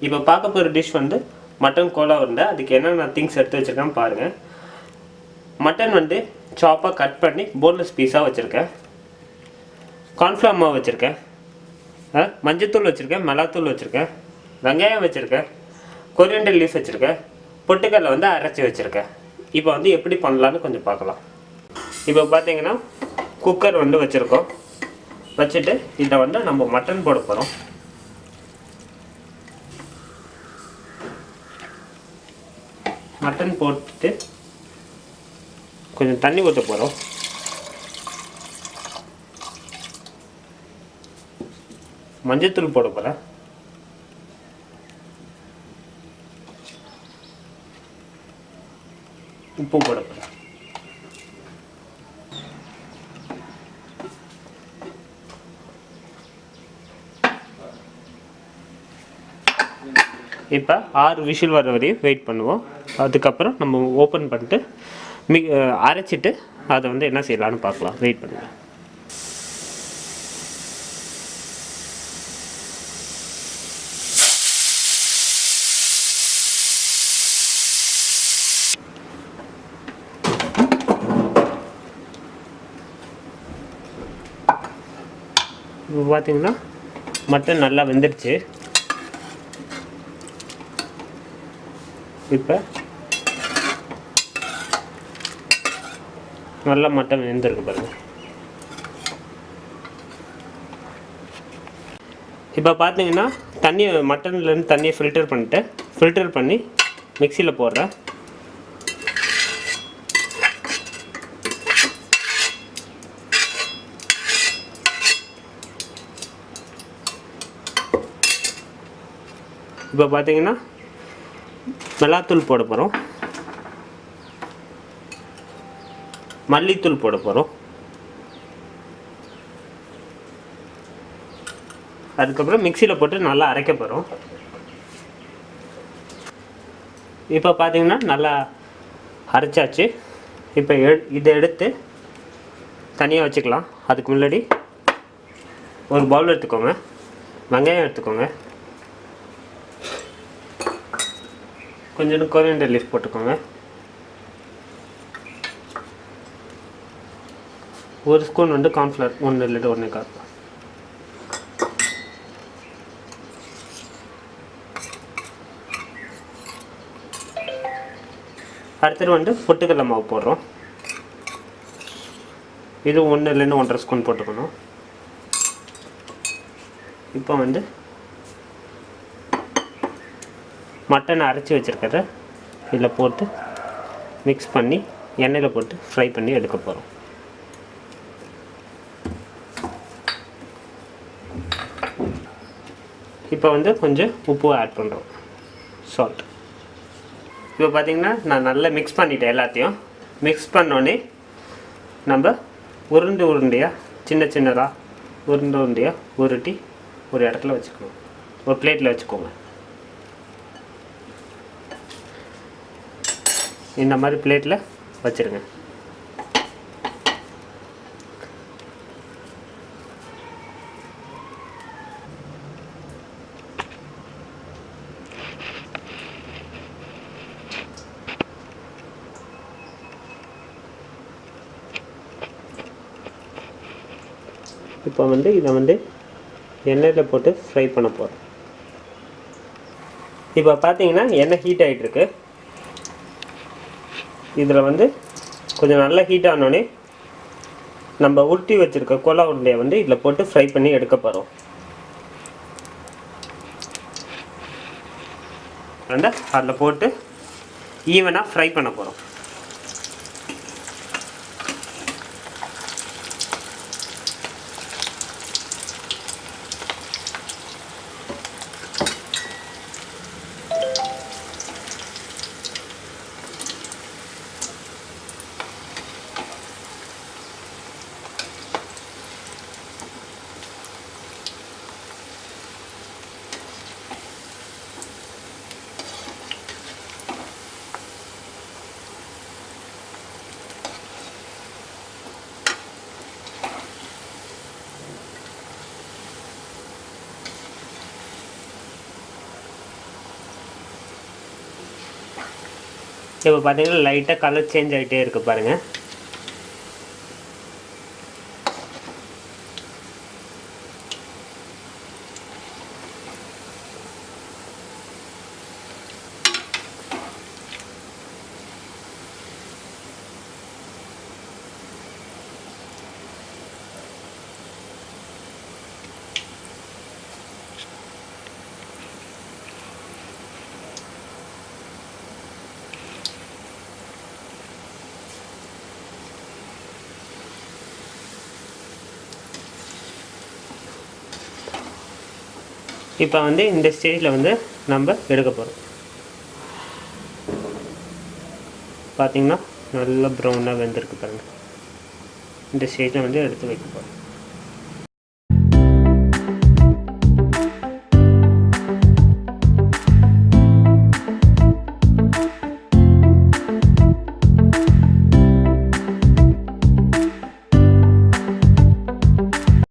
இப்போ பார்க்க போகிற டிஷ் வந்து மட்டன் கோலா உருண்டை. அதுக்கு என்னென்ன திங்ஸ் எடுத்து வச்சுருக்கேன்னு பாருங்கள். மட்டன் வந்து சாப்பாக கட் பண்ணி போன்லெஸ் பீஸாக வச்சுருக்கேன். கார்ன்ஃப்ளவர் மாவு வச்சுருக்கேன், மஞ்சத்தூள் வச்சுருக்கேன், மிளகாத்தூள் வச்சுருக்கேன், வெங்காயம் வச்சுருக்கேன், கொரியண்டர் லீஃப் வச்சுருக்கேன், பொட்டுக்கடலை வந்து அரைச்சி வச்சுருக்கேன். இப்போ வந்து எப்படி பண்ணலான்னு கொஞ்சம் பார்க்கலாம். இப்போ பார்த்தீங்கன்னா குக்கர் வந்து வச்சுருக்கோம். வச்சுட்டு இதை வந்து நம்ம மட்டன் போட போகிறோம். மட்டன் போட்டுட்டு கொஞ்சம் தண்ணி ஊற்ற போகிறோம். மஞ்சத்தூள் போட போகிறேன். உப்பு போட போகிறேன். இப்போ 6 விசில் வர வரையும் வெயிட் பண்ணுவோம். அதுக்கப்புறம் நம்ம ஓப்பன் பண்ணிட்டு அரைச்சிட்டு அதை வந்து என்ன செய்யலான்னு பார்க்கலாம். வெயிட் பண்ணுங்கள். இப்போ பார்த்தீங்கன்னா மட்டன் நல்லா வெந்துடுச்சு. இப்போ நல்லா மட்டன் வெந்திருக்கு பாருங்கள். இப்போ பார்த்தீங்கன்னா மட்டன்லேருந்து தண்ணியை ஃபில்டர் பண்ணி மிக்சியில் போடுறேன். இப்போ பார்த்தீங்கன்னா மிளகாத்தூள் போட போகிறோம், மல்லித்தூள் போட போகிறோம், அதுக்கப்புறம் மிக்சியில் போட்டு நல்லா அரைக்க போகிறோம். இப்போ பார்த்தீங்கன்னா நல்லா அரைச்சாச்சு. இப்போ இதை எடுத்து தனியாக வச்சுக்கலாம். அதுக்கு முன்னாடி ஒரு பவுல் எடுத்துக்கோங்க, வெங்காயம் எடுத்துக்கோங்க, கொஞ்சம் கொரியண்டர் லீஃப் போட்டுக்கோங்க, 1 ஸ்பூன் வந்து கார்ன்ஃப்ளவர், 1 இல்லைட்டு 1.25. அடுத்தது வந்து பொட்டுக்கடலை மாவு போடுறோம். இது 1 இல்லைன்னு 1.5 ஸ்பூன் போட்டுக்கணும். இப்போ வந்து மட்டனை அரைச்சி வச்சுருக்கிறத இதில் போட்டு மிக்ஸ் பண்ணி எண்ணெயில் போட்டு ஃப்ரை பண்ணி எடுக்க போகிறோம். இப்போ வந்து கொஞ்சம் உப்பு ஆட் பண்ணுறோம், சால்ட். இப்போ பார்த்திங்கன்னா நான் நல்லா மிக்ஸ் பண்ணிட்டேன். எல்லாத்தையும் மிக்ஸ் பண்ணோன்னே நம்ம உருண்டையாக சின்னதாக உருண்டையாக உருட்டி ஒரு இடத்துல வச்சுக்கணும். ஒரு பிளேட்டில் வச்சுக்கோங்க. இந்த மாதிரி பிளேட்டில் வச்சுருங்க. இப்போ வந்து இதை வந்து எண்ணெயில் போட்டு ஃப்ரை பண்ண போகிறோம். இப்போ பார்த்தீங்கன்னா எண்ணெய் ஹீட் ஆகிட்டுருக்கு. இதில் வந்து கொஞ்சம் நல்லா ஹீட் ஆனோடனே நம்ம உருட்டி வச்சுருக்க கோலா உருண்டையை வந்து இதில் போட்டு ஃப்ரை பண்ணி எடுக்க போகிறோம். அதில் போட்டு ஈவனாக ஃப்ரை பண்ண போகிறோம். இப்போ பார்த்தீங்கன்னா லைட்டாக கலர் சேஞ்ச் ஆகிட்டே இருக்குது பாருங்கள். இப்போ வந்து இந்த ஸ்டேஜில் வந்து நம்ம எடுக்க போகிறோம். பார்த்திங்கன்னா நல்லா ப்ரௌனாக வெந்திருக்கு பாருங்கள். இந்த ஸ்டேஜில் வந்து எடுத்து வைக்க போகிறோம்.